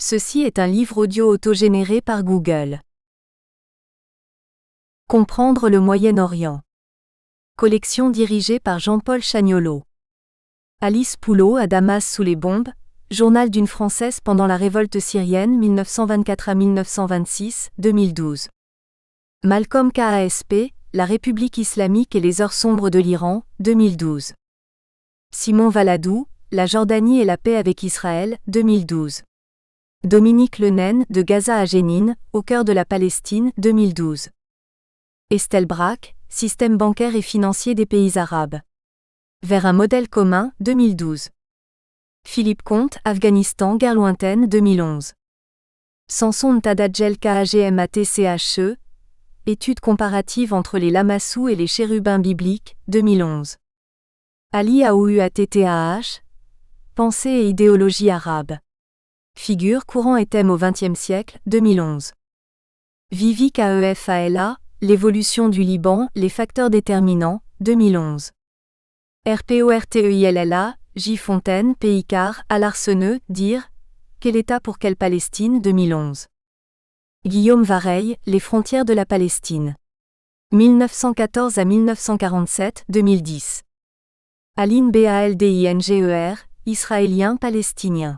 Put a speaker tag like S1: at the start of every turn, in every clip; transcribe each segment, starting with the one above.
S1: Ceci est un livre audio autogénéré par Google. Comprendre le Moyen-Orient. Collection dirigée par Jean-Paul Chagnolot. Alice Poulot à Damas sous les bombes, journal d'une Française pendant la révolte syrienne 1924 à 1926, 2012. Malcolm Kasp, La République islamique et les heures sombres de l'Iran, 2012. Simon Valadou, La Jordanie et la paix avec Israël, 2012. Dominique Lenaine, De Gaza à Jénine, au cœur de la Palestine, 2012. Estelle Braque, Système bancaire et financier des pays arabes. Vers un modèle commun, 2012. Philippe Comte, Afghanistan, guerre lointaine, 2011. Samson Tadadjel KAGMATCHE, Étude comparative entre les lamassous et les chérubins bibliques, 2011. Ali Aouattah, Pensée et idéologie arabe. Figure, courant et thème au XXe siècle, 2011. Vivi Kefala, L'évolution du Liban, les facteurs déterminants, 2011. RPORTEILLA, J. Fontaine, P. Icare, Alarceneux, Dire, Quel État pour quelle Palestine, 2011. Guillaume Vareille, Les frontières de la Palestine. 1914 à 1947, 2010. Aline Baldinger, Israélien-Palestinien.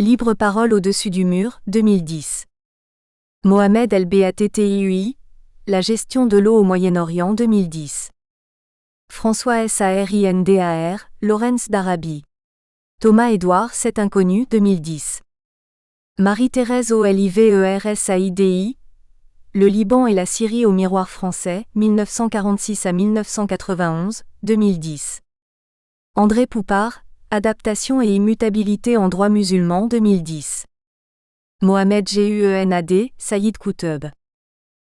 S1: Libre parole au-dessus du mur, 2010. Mohamed El Battiui, La gestion de l'eau au Moyen-Orient, 2010. François Sardar, Lawrence d'Arabie. Thomas Édouard, Cet inconnu, 2010. Marie-Thérèse Oliversaidi, Le Liban et la Syrie au miroir français, 1946 à 1991, 2010. André Poupard, Adaptation et immutabilité en droit musulman, 2010. Mohamed Gunad, Saïd Qutb.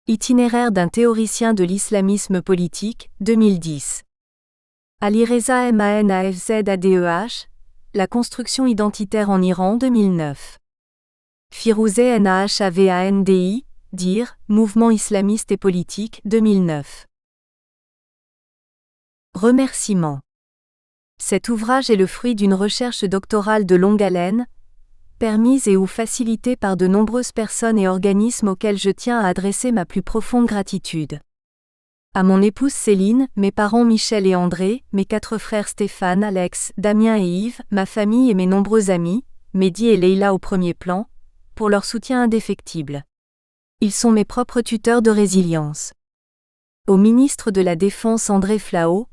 S1: Itinéraire d'un théoricien de l'islamisme politique, 2010. Alireza Manafzadeh, La construction identitaire en Iran, 2009. Firouzeh Nahvandi, Dire, Mouvement islamiste et politique, 2009. Remerciements. Cet ouvrage est le fruit d'une recherche doctorale de longue haleine, permise et ou facilitée par de nombreuses personnes et organismes auxquels je tiens à adresser ma plus profonde gratitude. À mon épouse Céline, mes parents Michel et André, mes 4 frères Stéphane, Alex, Damien et Yves, ma famille et mes nombreux amis, Mehdi et Leïla au premier plan, pour leur soutien indéfectible. Ils sont mes propres tuteurs de résilience. Au ministre de la Défense André Flau,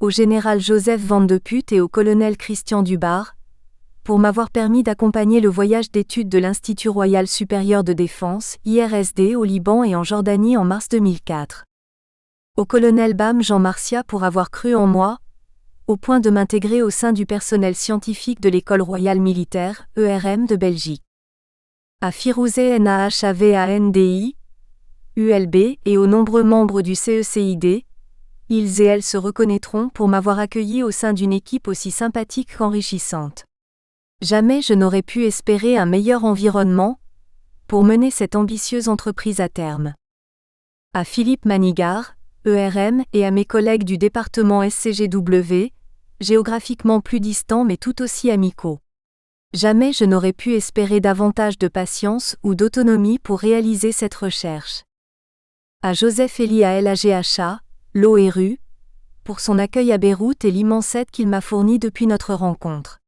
S1: au général Joseph Van de Putte et au colonel Christian Dubar, pour m'avoir permis d'accompagner le voyage d'études de l'Institut Royal Supérieur de Défense, IRSD, au Liban et en Jordanie en mars 2004. Au colonel Bam Jean Marcia pour avoir cru en moi, au point de m'intégrer au sein du personnel scientifique de l'École royale militaire, ERM de Belgique. À Firouzeh Nahvandi, ULB et aux nombreux membres du CECID, ils et elles se reconnaîtront pour m'avoir accueilli au sein d'une équipe aussi sympathique qu'enrichissante. Jamais je n'aurais pu espérer un meilleur environnement pour mener cette ambitieuse entreprise à terme. À Philippe Manigar, ERM, et à mes collègues du département SCGW, géographiquement plus distants mais tout aussi amicaux. Jamais je n'aurais pu espérer davantage de patience ou d'autonomie pour réaliser cette recherche. À Joseph Elia Lagha, l'ORU, pour son accueil à Beyrouth et l'immense aide qu'il m'a fournie depuis notre rencontre.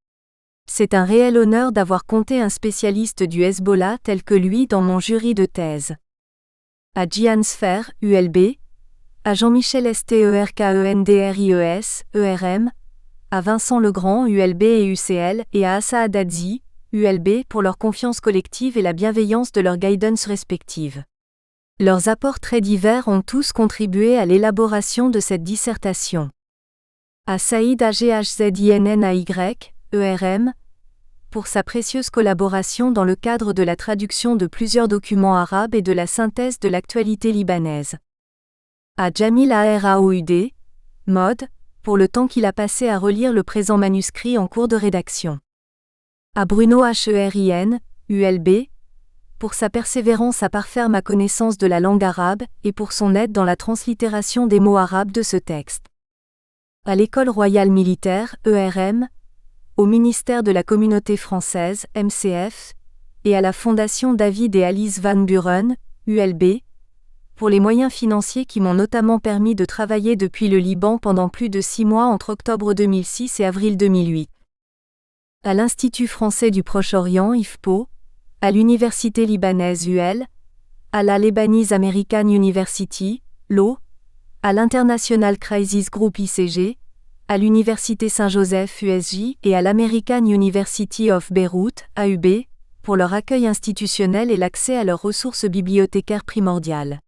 S1: C'est un réel honneur d'avoir compté un spécialiste du Hezbollah tel que lui dans mon jury de thèse. À Jian Sfer, ULB, à Jean-Michel Sterkendries, ERM, à Vincent Legrand, ULB et UCL, et à Assa Haddadi, ULB, pour leur confiance collective et la bienveillance de leur guidance respective. Leurs apports très divers ont tous contribué à l'élaboration de cette dissertation. À Saïd Aghzdinnay, ERM, pour sa précieuse collaboration dans le cadre de la traduction de plusieurs documents arabes et de la synthèse de l'actualité libanaise. À Jamil Araoud, Mode, pour le temps qu'il a passé à relire le présent manuscrit en cours de rédaction. À Bruno Herin, ULB, pour sa persévérance à parfaire ma connaissance de la langue arabe et pour son aide dans la translittération des mots arabes de ce texte. À l'École royale militaire, ERM, au ministère de la Communauté française, MCF, et à la Fondation David et Alice Van Buren, ULB, pour les moyens financiers qui m'ont notamment permis de travailler depuis le Liban pendant plus de 6 mois entre octobre 2006 et avril 2008. À l'Institut français du Proche-Orient IFPO, à l'Université libanaise UL, à la Lebanese American University, LO, à l'International Crisis Group ICG, à l'Université Saint-Joseph USJ et à l'American University of Beirut, AUB, pour leur accueil institutionnel et l'accès à leurs ressources bibliothécaires primordiales.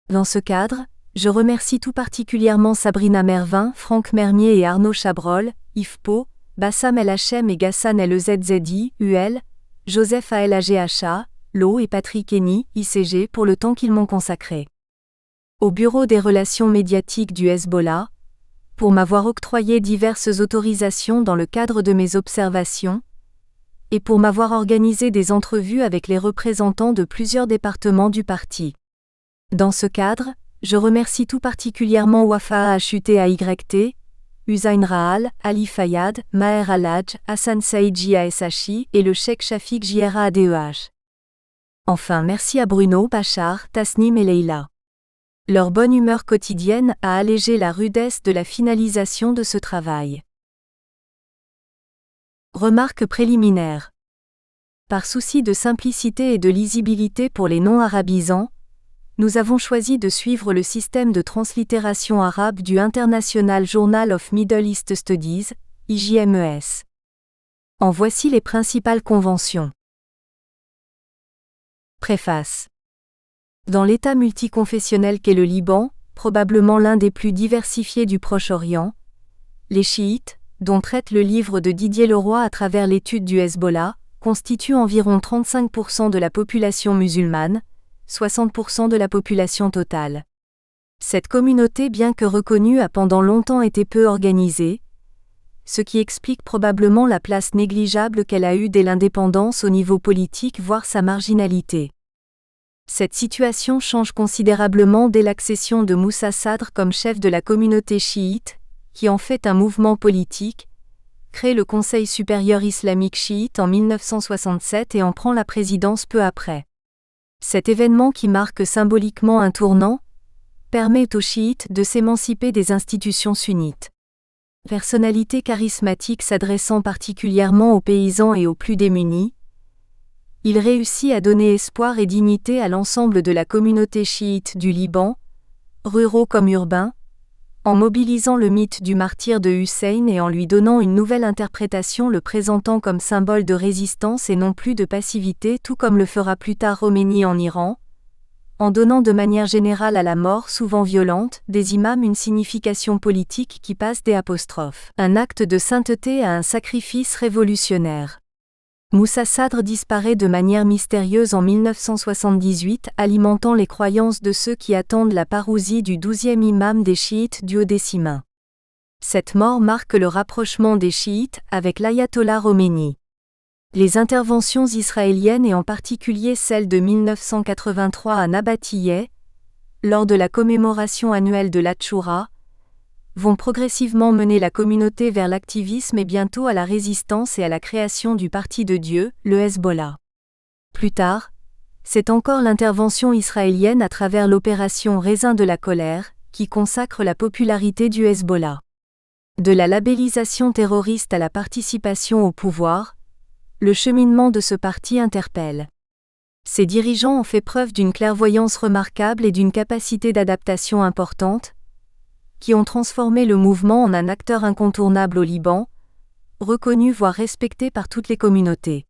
S1: Dans ce cadre, je remercie tout particulièrement Sabrina Mervin, Franck Mermier et Arnaud Chabrol, IFPO, Bassam El Hachem et Ghassan El EZZI, UL, Joseph ALAGHA, LO et Patrick Henny, ICG pour le temps qu'ils m'ont consacré. Au Bureau des relations médiatiques du Hezbollah, pour m'avoir octroyé diverses autorisations dans le cadre de mes observations, et pour m'avoir organisé des entrevues avec les représentants de plusieurs départements du parti. Dans ce cadre, je remercie tout particulièrement Wafa HUTAYT, Hussein Rahal, Ali Fayad, Maher Alhaj, Hassan Saïd JASHI et le Cheikh Shafik JRAADEH. Enfin merci à Bruno, Bachar, Tasnim et Leila. Leur bonne humeur quotidienne a allégé la rudesse de la finalisation de ce travail. Remarque préliminaire. Par souci de simplicité et de lisibilité pour les non-arabisants, nous avons choisi de suivre le système de translittération arabe du International Journal of Middle East Studies, IJMES. En voici les principales conventions. Préface. Dans l'État multiconfessionnel qu'est le Liban, probablement l'un des plus diversifiés du Proche-Orient, les chiites, dont traite le livre de Didier Leroy à travers l'étude du Hezbollah, constituent environ 35% de la population musulmane, 60% de la population totale. Cette communauté, bien que reconnue, a pendant longtemps été peu organisée, ce qui explique probablement la place négligeable qu'elle a eue dès l'indépendance au niveau politique, voire sa marginalité. Cette situation change considérablement dès l'accession de Moussa Sadr comme chef de la communauté chiite, qui en fait un mouvement politique, crée le Conseil supérieur islamique chiite en 1967 et en prend la présidence peu après. Cet événement qui marque symboliquement un tournant, permet aux chiites de s'émanciper des institutions sunnites. Personnalité charismatique s'adressant particulièrement aux paysans et aux plus démunis, il réussit à donner espoir et dignité à l'ensemble de la communauté chiite du Liban, ruraux comme urbains, en mobilisant le mythe du martyr de Hussein et en lui donnant une nouvelle interprétation le présentant comme symbole de résistance et non plus de passivité, tout comme le fera plus tard Khomeini en Iran, en donnant de manière générale à la mort souvent violente des imams une signification politique qui passe des apostrophes. Un acte de sainteté à un sacrifice révolutionnaire. Moussa Sadr disparaît de manière mystérieuse en 1978, alimentant les croyances de ceux qui attendent la parousie du 12e imam des chiites duodécimains. Cette mort marque le rapprochement des chiites avec l'ayatollah Khomeini. Les interventions israéliennes et en particulier celle de 1983 à Nabatiyeh, lors de la commémoration annuelle de l'Achoura, vont progressivement mener la communauté vers l'activisme et bientôt à la résistance et à la création du Parti de Dieu, le Hezbollah. Plus tard, c'est encore l'intervention israélienne à travers l'opération Raisin de la colère, qui consacre la popularité du Hezbollah. De la labellisation terroriste à la participation au pouvoir, le cheminement de ce parti interpelle. Ses dirigeants ont fait preuve d'une clairvoyance remarquable et d'une capacité d'adaptation importante, qui ont transformé le mouvement en un acteur incontournable au Liban, reconnu voire respecté par toutes les communautés.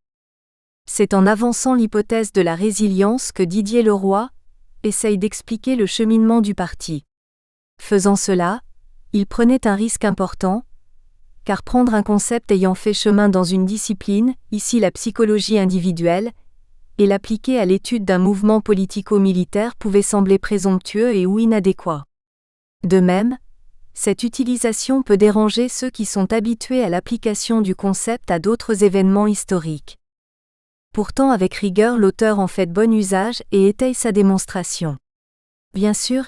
S1: C'est en avançant l'hypothèse de la résilience que Didier Leroy essaye d'expliquer le cheminement du parti. Faisant cela, il prenait un risque important, car prendre un concept ayant fait chemin dans une discipline, ici la psychologie individuelle, et l'appliquer à l'étude d'un mouvement politico-militaire pouvait sembler présomptueux et ou inadéquat. De même, cette utilisation peut déranger ceux qui sont habitués à l'application du concept à d'autres événements historiques. Pourtant, avec rigueur, l'auteur en fait bon usage et étaye sa démonstration. Bien sûr,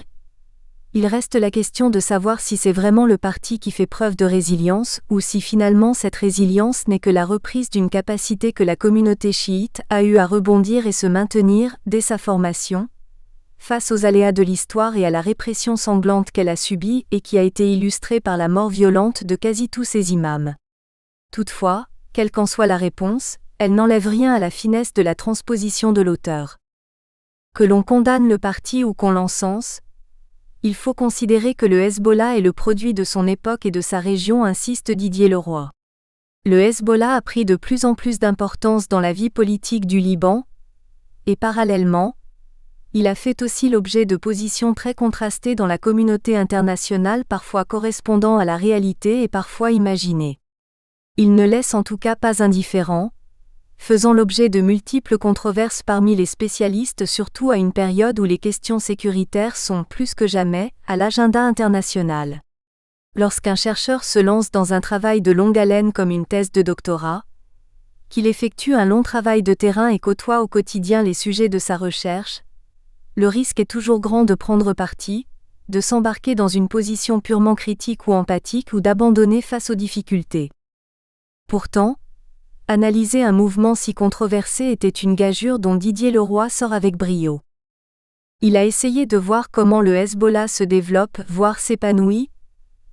S1: Il reste la question de savoir si c'est vraiment le parti qui fait preuve de résilience, ou si finalement cette résilience n'est que la reprise d'une capacité que la communauté chiite a eue à rebondir et se maintenir, dès sa formation, face aux aléas de l'histoire et à la répression sanglante qu'elle a subie et qui a été illustrée par la mort violente de quasi tous ses imams. Toutefois, quelle qu'en soit la réponse, elle n'enlève rien à la finesse de la transposition de l'auteur. Que l'on condamne le parti ou qu'on l'encense, il faut considérer que le Hezbollah est le produit de son époque et de sa région, insiste Didier Leroy. Le Hezbollah a pris de plus en plus d'importance dans la vie politique du Liban, et parallèlement, il a fait aussi l'objet de positions très contrastées dans la communauté internationale, parfois correspondant à la réalité et parfois imaginées. Il ne laisse en tout cas pas indifférent, faisant l'objet de multiples controverses parmi les spécialistes, surtout à une période où les questions sécuritaires sont, plus que jamais, à l'agenda international. Lorsqu'un chercheur se lance dans un travail de longue haleine comme une thèse de doctorat, qu'il effectue un long travail de terrain et côtoie au quotidien les sujets de sa recherche, le risque est toujours grand de prendre parti, de s'embarquer dans une position purement critique ou empathique ou d'abandonner face aux difficultés. Pourtant, analyser un mouvement si controversé était une gageure dont Didier Leroy sort avec brio. Il a essayé de voir comment le Hezbollah se développe, voire s'épanouit,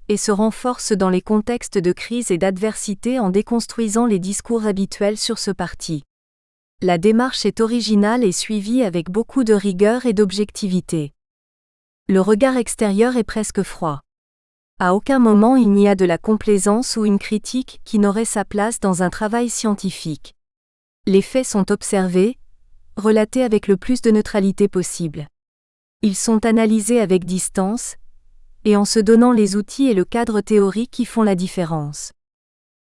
S1: et se renforce dans les contextes de crise et d'adversité en déconstruisant les discours habituels sur ce parti. La démarche est originale et suivie avec beaucoup de rigueur et d'objectivité. Le regard extérieur est presque froid. À aucun moment il n'y a de la complaisance ou une critique qui n'aurait sa place dans un travail scientifique. Les faits sont observés, relatés avec le plus de neutralité possible. Ils sont analysés avec distance, et en se donnant les outils et le cadre théorique qui font la différence.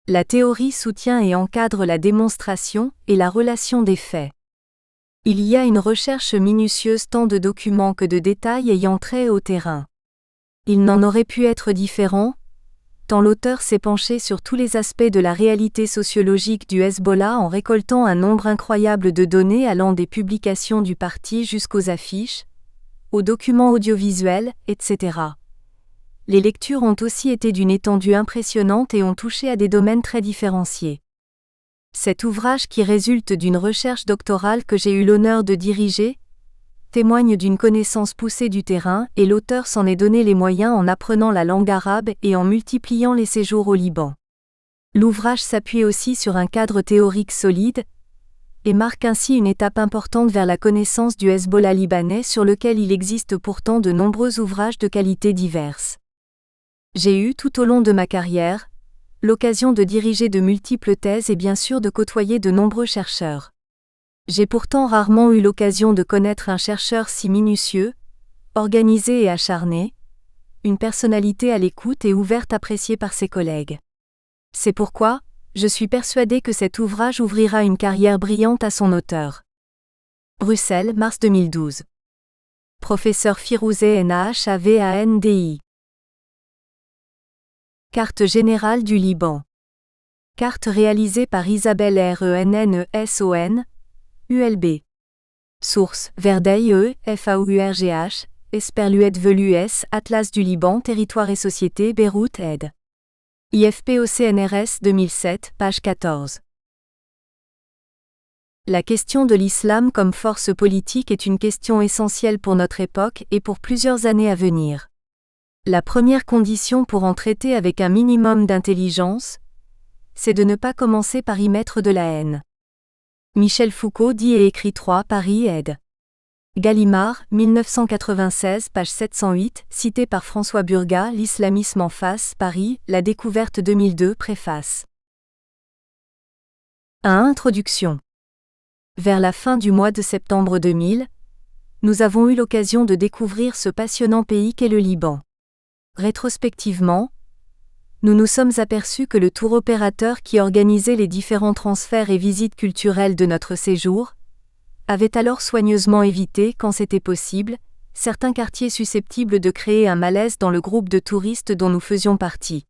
S1: La théorie soutient et encadre la démonstration et la relation des faits. Il y a une recherche minutieuse tant de documents que de détails ayant trait au terrain. Il n'en aurait pu être différent, tant l'auteur s'est penché sur tous les aspects de la réalité sociologique du Hezbollah en récoltant un nombre incroyable de données allant des publications du parti jusqu'aux affiches, aux documents audiovisuels, etc. Les lectures ont aussi été d'une étendue impressionnante et ont touché à des domaines très différenciés. Cet ouvrage, qui résulte d'une recherche doctorale que j'ai eu l'honneur de diriger, témoigne d'une connaissance poussée du terrain et l'auteur s'en est donné les moyens en apprenant la langue arabe et en multipliant les séjours au Liban. L'ouvrage s'appuie aussi sur un cadre théorique solide et marque ainsi une étape importante vers la connaissance du Hezbollah libanais sur lequel il existe pourtant de nombreux ouvrages de qualités diverses. J'ai eu tout au long de ma carrière l'occasion de diriger de multiples thèses et bien sûr de côtoyer de nombreux chercheurs. J'ai pourtant rarement eu l'occasion de connaître un chercheur si minutieux, organisé et acharné, une personnalité à l'écoute et ouverte appréciée par ses collègues. C'est pourquoi, je suis persuadé que cet ouvrage ouvrira une carrière brillante à son auteur. Bruxelles, mars 2012. Professeur Firouzeh Nahandi. Carte générale du Liban. Carte réalisée par Isabelle Rennesson, ULB. Source: Verdeil FAURGH, Esperluette Velus, Atlas du Liban, Territoire et Société, Beyrouth ed. IFPOCNRS 2007, page 14. La question de l'islam comme force politique est une question essentielle pour notre époque et pour plusieurs années à venir. La première condition pour en traiter avec un minimum d'intelligence, c'est de ne pas commencer par y mettre de la haine. Michel Foucault dit et écrit 3 Paris ed. Gallimard, 1996, page 708, cité par François Burgat, L'islamisme en face, Paris, La Découverte 2002, préface. 1. Introduction. Vers la fin du mois de septembre 2000, nous avons eu l'occasion de découvrir ce passionnant pays qu'est le Liban. Rétrospectivement, nous nous sommes aperçus que le tour opérateur qui organisait les différents transferts et visites culturelles de notre séjour avait alors soigneusement évité, quand c'était possible, certains quartiers susceptibles de créer un malaise dans le groupe de touristes dont nous faisions partie.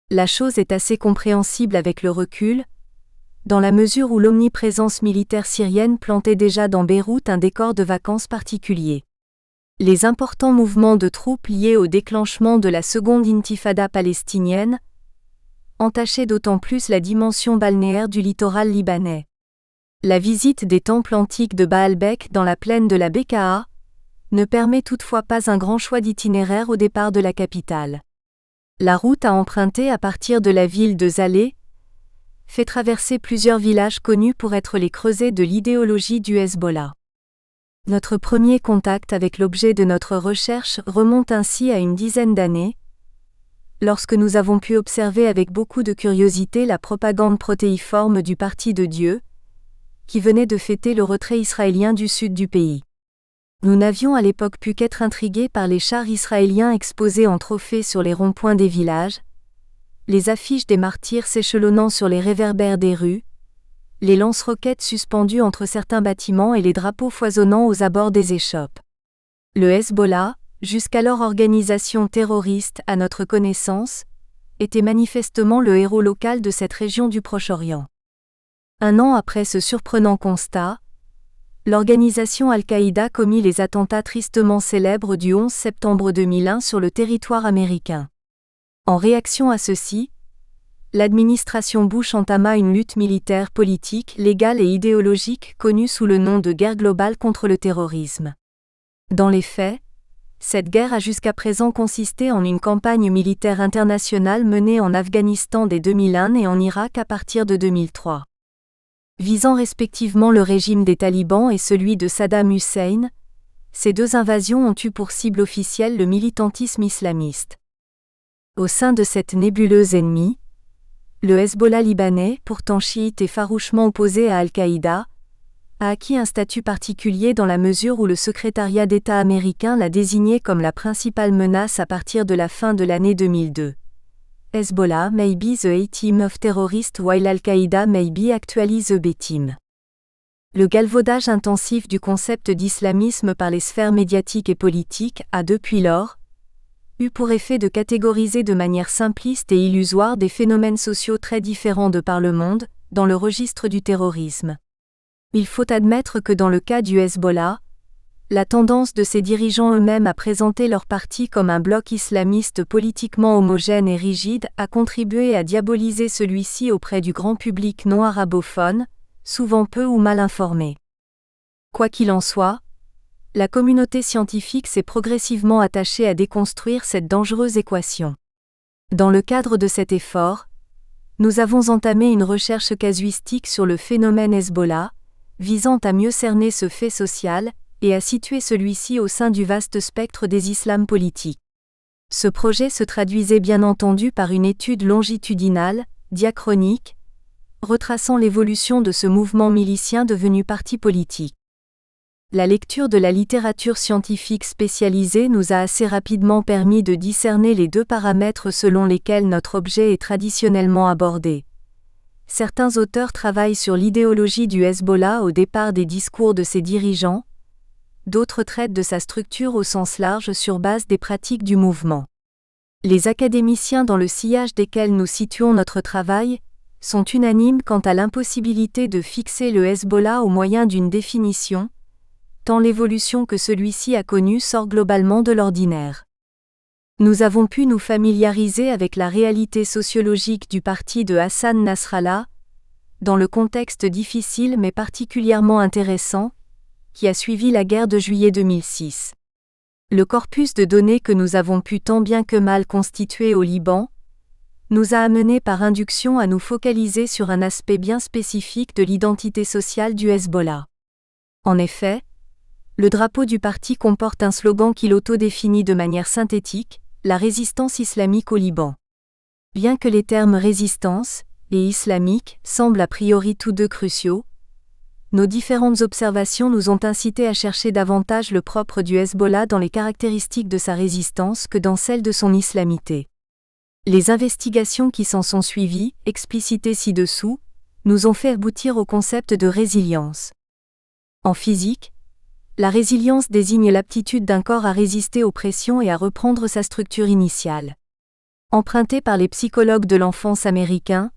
S1: La chose est assez compréhensible avec le recul, dans la mesure où l'omniprésence militaire syrienne plantait déjà dans Beyrouth un décor de vacances particulier. Les importants mouvements de troupes liés au déclenchement de la seconde intifada palestinienne entachaient d'autant plus la dimension balnéaire du littoral libanais. La visite des temples antiques de Baalbek dans la plaine de la Bekaa ne permet toutefois pas un grand choix d'itinéraire au départ de la capitale. La route à emprunter à partir de la ville de Zalé fait traverser plusieurs villages connus pour être les creusets de l'idéologie du Hezbollah. Notre premier contact avec l'objet de notre recherche remonte ainsi à une dizaine d'années, lorsque nous avons pu observer avec beaucoup de curiosité la propagande protéiforme du Parti de Dieu, qui venait de fêter le retrait israélien du sud du pays. Nous n'avions à l'époque pu qu'être intrigués par les chars israéliens exposés en trophée sur les ronds-points des villages, les affiches des martyrs s'échelonnant sur les réverbères des rues, les lance-roquettes suspendues entre certains bâtiments et les drapeaux foisonnant aux abords des échoppes. Le Hezbollah, jusqu'alors organisation terroriste à notre connaissance, était manifestement le héros local de cette région du Proche-Orient. Un an après ce surprenant constat, l'organisation Al-Qaïda commit les attentats tristement célèbres du 11 septembre 2001 sur le territoire américain. En réaction à ceci, l'administration Bush entama une lutte militaire, politique, légale et idéologique connue sous le nom de guerre globale contre le terrorisme. Dans les faits, cette guerre a jusqu'à présent consisté en une campagne militaire internationale menée en Afghanistan dès 2001 et en Irak à partir de 2003. Visant respectivement le régime des talibans et celui de Saddam Hussein, ces deux invasions ont eu pour cible officielle le militantisme islamiste. Au sein de cette nébuleuse ennemie, le Hezbollah libanais, pourtant chiite et farouchement opposé à Al-Qaïda, a acquis un statut particulier dans la mesure où le secrétariat d'État américain l'a désigné comme la principale menace à partir de la fin de l'année 2002. Hezbollah may be the A-team of terrorists while Al-Qaïda may be actually the B-team. Le galvaudage intensif du concept d'islamisme par les sphères médiatiques et politiques a depuis lors eu pour effet de catégoriser de manière simpliste et illusoire des phénomènes sociaux très différents de par le monde, dans le registre du terrorisme. Il faut admettre que dans le cas du Hezbollah, la tendance de ses dirigeants eux-mêmes à présenter leur parti comme un bloc islamiste politiquement homogène et rigide a contribué à diaboliser celui-ci auprès du grand public non arabophone, souvent peu ou mal informé. Quoi qu'il en soit, la communauté scientifique s'est progressivement attachée à déconstruire cette dangereuse équation. Dans le cadre de cet effort, nous avons entamé une recherche casuistique sur le phénomène Hezbollah, visant à mieux cerner ce fait social et à situer celui-ci au sein du vaste spectre des islams politiques. Ce projet se traduisait bien entendu par une étude longitudinale, diachronique, retraçant l'évolution de ce mouvement milicien devenu parti politique. La lecture de la littérature scientifique spécialisée nous a assez rapidement permis de discerner les deux paramètres selon lesquels notre objet est traditionnellement abordé. Certains auteurs travaillent sur l'idéologie du Hezbollah au départ des discours de ses dirigeants, d'autres traitent de sa structure au sens large sur base des pratiques du mouvement. Les académiciens dans le sillage desquels nous situons notre travail sont unanimes quant à l'impossibilité de fixer le Hezbollah au moyen d'une définition, tant l'évolution que celui-ci a connue sort globalement de l'ordinaire. Nous avons pu nous familiariser avec la réalité sociologique du parti de Hassan Nasrallah, dans le contexte difficile mais particulièrement intéressant, qui a suivi la guerre de juillet 2006. Le corpus de données que nous avons pu tant bien que mal constituer au Liban nous a amenés par induction à nous focaliser sur un aspect bien spécifique de l'identité sociale du Hezbollah. En effet, le drapeau du parti comporte un slogan qui l'autodéfinit de manière synthétique, la résistance islamique au Liban. Bien que les termes résistance et islamique semblent a priori tous deux cruciaux, nos différentes observations nous ont incité à chercher davantage le propre du Hezbollah dans les caractéristiques de sa résistance que dans celles de son islamité. Les investigations qui s'en sont suivies, explicitées ci-dessous, nous ont fait aboutir au concept de résilience. En physique, la résilience désigne l'aptitude d'un corps à résister aux pressions et à reprendre sa structure initiale. Emprunté par les psychologues de l'enfance américains,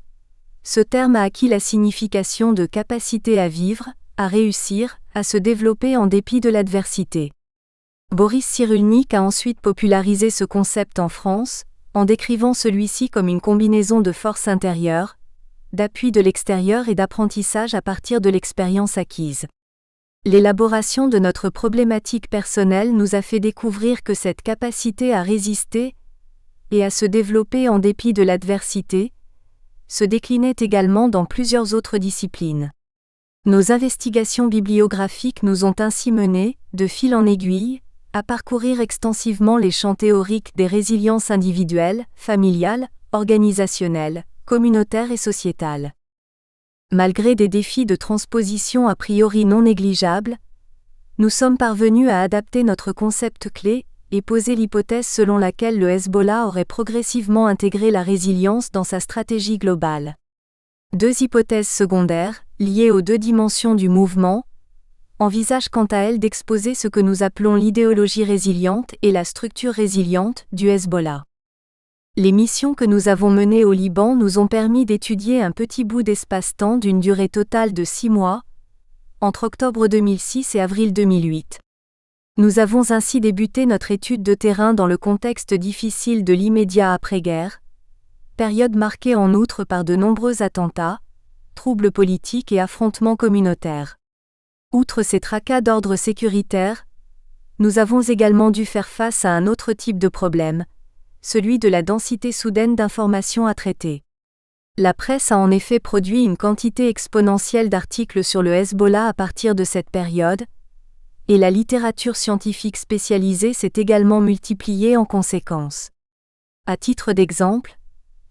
S1: ce terme a acquis la signification de capacité à vivre, à réussir, à se développer en dépit de l'adversité. Boris Cyrulnik a ensuite popularisé ce concept en France, en décrivant celui-ci comme une combinaison de force intérieure, d'appui de l'extérieur et d'apprentissage à partir de l'expérience acquise. L'élaboration de notre problématique personnelle nous a fait découvrir que cette capacité à résister et à se développer en dépit de l'adversité se déclinait également dans plusieurs autres disciplines. Nos investigations bibliographiques nous ont ainsi menés, de fil en aiguille, à parcourir extensivement les champs théoriques des résiliences individuelles, familiales, organisationnelles, communautaires et sociétales. Malgré des défis de transposition a priori non négligeables, nous sommes parvenus à adapter notre concept clé et poser l'hypothèse selon laquelle le Hezbollah aurait progressivement intégré la résilience dans sa stratégie globale. Deux hypothèses secondaires, liées aux deux dimensions du mouvement, envisagent quant à elles d'exposer ce que nous appelons l'idéologie résiliente et la structure résiliente du Hezbollah. Les missions que nous avons menées au Liban nous ont permis d'étudier un petit bout d'espace-temps d'une durée totale de 6 mois, entre octobre 2006 et avril 2008. Nous avons ainsi débuté notre étude de terrain dans le contexte difficile de l'immédiat après-guerre, période marquée en outre par de nombreux attentats, troubles politiques et affrontements communautaires. Outre ces tracas d'ordre sécuritaire, nous avons également dû faire face à un autre type de problème, celui de la densité soudaine d'informations à traiter. La presse a en effet produit une quantité exponentielle d'articles sur le Hezbollah à partir de cette période, et la littérature scientifique spécialisée s'est également multipliée en conséquence. À titre d'exemple,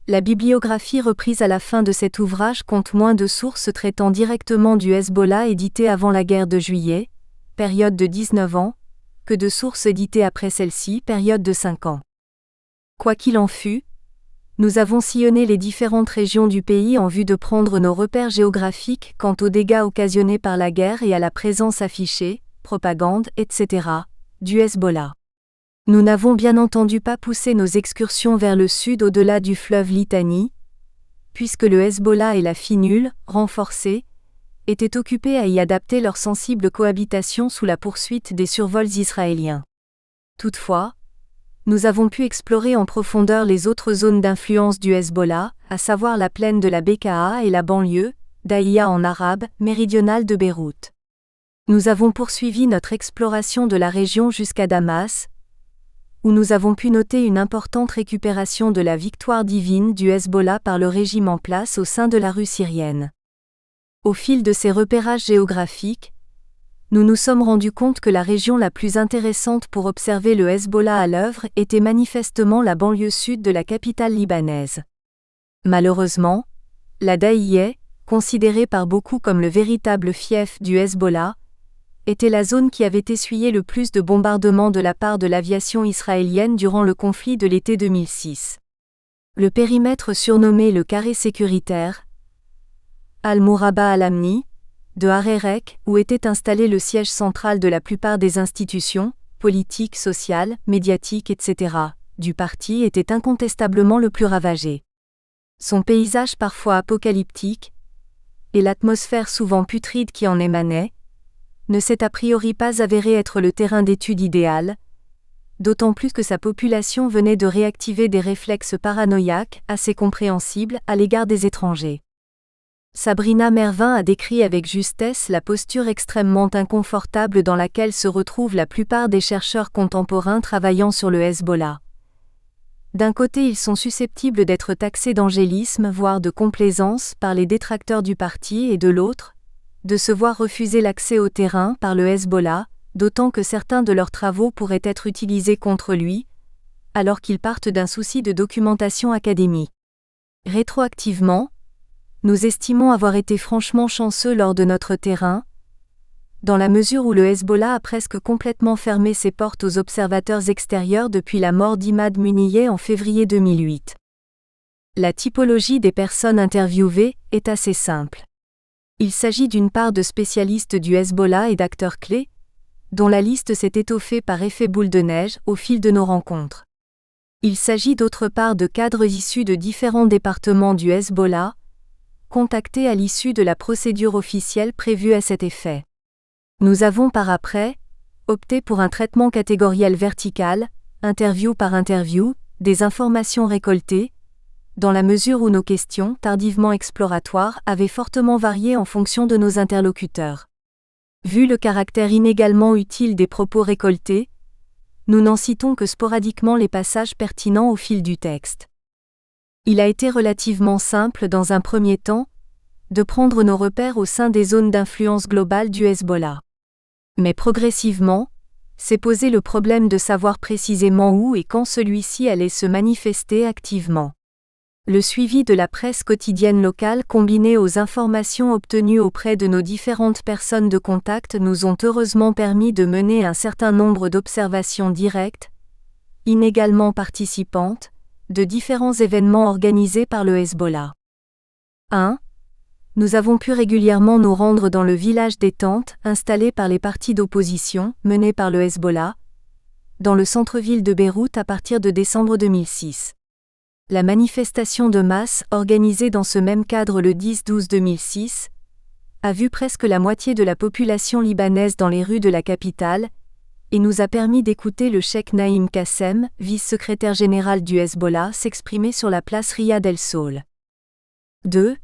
S1: la bibliographie reprise à la fin de cet ouvrage compte moins de sources traitant directement du Hezbollah éditées avant la guerre de juillet, période de 19 ans, que de sources éditées après celle-ci, période de 5 ans. Quoi qu'il en fût, nous avons sillonné les différentes régions du pays en vue de prendre nos repères géographiques quant aux dégâts occasionnés par la guerre et à la présence affichée, propagande, etc., du Hezbollah. Nous n'avons bien entendu pas poussé nos excursions vers le sud au-delà du fleuve Litani, puisque le Hezbollah et la FINUL, renforcés, étaient occupés à y adapter leur sensible cohabitation sous la poursuite des survols israéliens. Toutefois, nous avons pu explorer en profondeur les autres zones d'influence du Hezbollah, à savoir la plaine de la Bekaa et la banlieue, Daïa en arabe, méridionale de Beyrouth. Nous avons poursuivi notre exploration de la région jusqu'à Damas, où nous avons pu noter une importante récupération de la victoire divine du Hezbollah par le régime en place au sein de la rue syrienne. Au fil de ces repérages géographiques, nous nous sommes rendus compte que la région la plus intéressante pour observer le Hezbollah à l'œuvre était manifestement la banlieue sud de la capitale libanaise. Malheureusement, la Daïa, considérée par beaucoup comme le véritable fief du Hezbollah, était la zone qui avait essuyé le plus de bombardements de la part de l'aviation israélienne durant le conflit de l'été 2006. Le périmètre surnommé le carré sécuritaire, Al-Mourabba al-Amni, de Harerek, où était installé le siège central de la plupart des institutions, politiques, sociales, médiatiques, etc., du parti était incontestablement le plus ravagé. Son paysage parfois apocalyptique, et l'atmosphère souvent putride qui en émanait, ne s'est a priori pas avéré être le terrain d'étude idéal, d'autant plus que sa population venait de réactiver des réflexes paranoïaques assez compréhensibles à l'égard des étrangers. Sabrina Mervin a décrit avec justesse la posture extrêmement inconfortable dans laquelle se retrouvent la plupart des chercheurs contemporains travaillant sur le Hezbollah. D'un côté, ils sont susceptibles d'être taxés d'angélisme, voire de complaisance, par les détracteurs du parti, et de l'autre, de se voir refuser l'accès au terrain par le Hezbollah, d'autant que certains de leurs travaux pourraient être utilisés contre lui, alors qu'ils partent d'un souci de documentation académique. Rétroactivement, nous estimons avoir été franchement chanceux lors de notre terrain, dans la mesure où le Hezbollah a presque complètement fermé ses portes aux observateurs extérieurs depuis la mort d'Imad Muniyeh en février 2008. La typologie des personnes interviewées est assez simple. Il s'agit d'une part de spécialistes du Hezbollah et d'acteurs clés, dont la liste s'est étoffée par effet boule de neige au fil de nos rencontres. Il s'agit d'autre part de cadres issus de différents départements du Hezbollah, contactés à l'issue de la procédure officielle prévue à cet effet. Nous avons par après opter pour un traitement catégoriel vertical, interview par interview, des informations récoltées, dans la mesure où nos questions, tardivement exploratoires, avaient fortement varié en fonction de nos interlocuteurs. Vu le caractère inégalement utile des propos récoltés, nous n'en citons que sporadiquement les passages pertinents au fil du texte. Il a été relativement simple dans un premier temps, de prendre nos repères au sein des zones d'influence globale du Hezbollah. Mais progressivement, s'est posé le problème de savoir précisément où et quand celui-ci allait se manifester activement. Le suivi de la presse quotidienne locale combiné aux informations obtenues auprès de nos différentes personnes de contact nous ont heureusement permis de mener un certain nombre d'observations directes, inégalement participantes, de différents événements organisés par le Hezbollah. 1. Nous avons pu régulièrement nous rendre dans le village des tentes installé par les partis d'opposition menés par le Hezbollah, dans le centre-ville de Beyrouth à partir de décembre 2006. La manifestation de masse, organisée dans ce même cadre le 10-12-2006, a vu presque la moitié de la population libanaise dans les rues de la capitale, et nous a permis d'écouter le cheikh Naïm Kassem, vice-secrétaire général du Hezbollah, s'exprimer sur la place Riyad el-Soul. 2.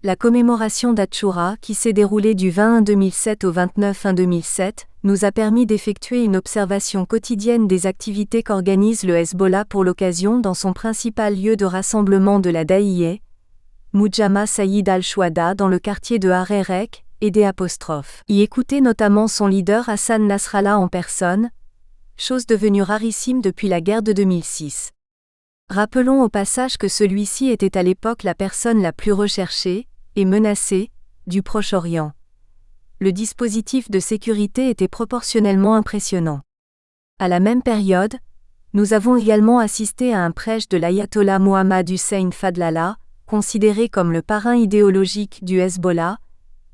S1: La commémoration d'Achoura, qui s'est déroulée du 20-1-2007 au 29-1-2007, nous a permis d'effectuer une observation quotidienne des activités qu'organise le Hezbollah pour l'occasion dans son principal lieu de rassemblement de la Daïyeh, Moujama Saïd al-Chouada dans le quartier de Harerek, et des apostrophes. Y écouter notamment son leader Hassan Nasrallah en personne, chose devenue rarissime depuis la guerre de 2006. Rappelons au passage que celui-ci était à l'époque la personne la plus recherchée, et menacée, du Proche-Orient. Le dispositif de sécurité était proportionnellement impressionnant. À la même période, nous avons également assisté à un prêche de l'ayatollah Mohammad Hussein Fadlallah, considéré comme le parrain idéologique du Hezbollah,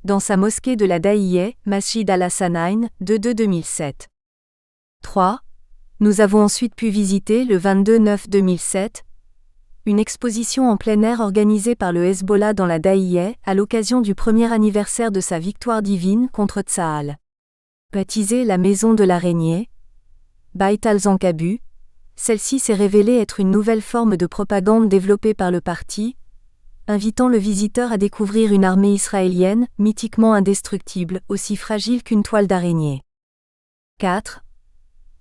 S1: dans sa mosquée de la Daïyeh, Masjid al-Hassanayn, 2-2007. 3. Nous avons ensuite pu visiter le 22-9-2007, une exposition en plein air organisée par le Hezbollah dans la Daïyeh à l'occasion du premier anniversaire de sa victoire divine contre Tsahal. Baptisée la Maison de l'Araignée, Beit al-Zankabu, celle-ci s'est révélée être une nouvelle forme de propagande développée par le parti, invitant le visiteur à découvrir une armée israélienne, mythiquement indestructible, aussi fragile qu'une toile d'araignée. 4.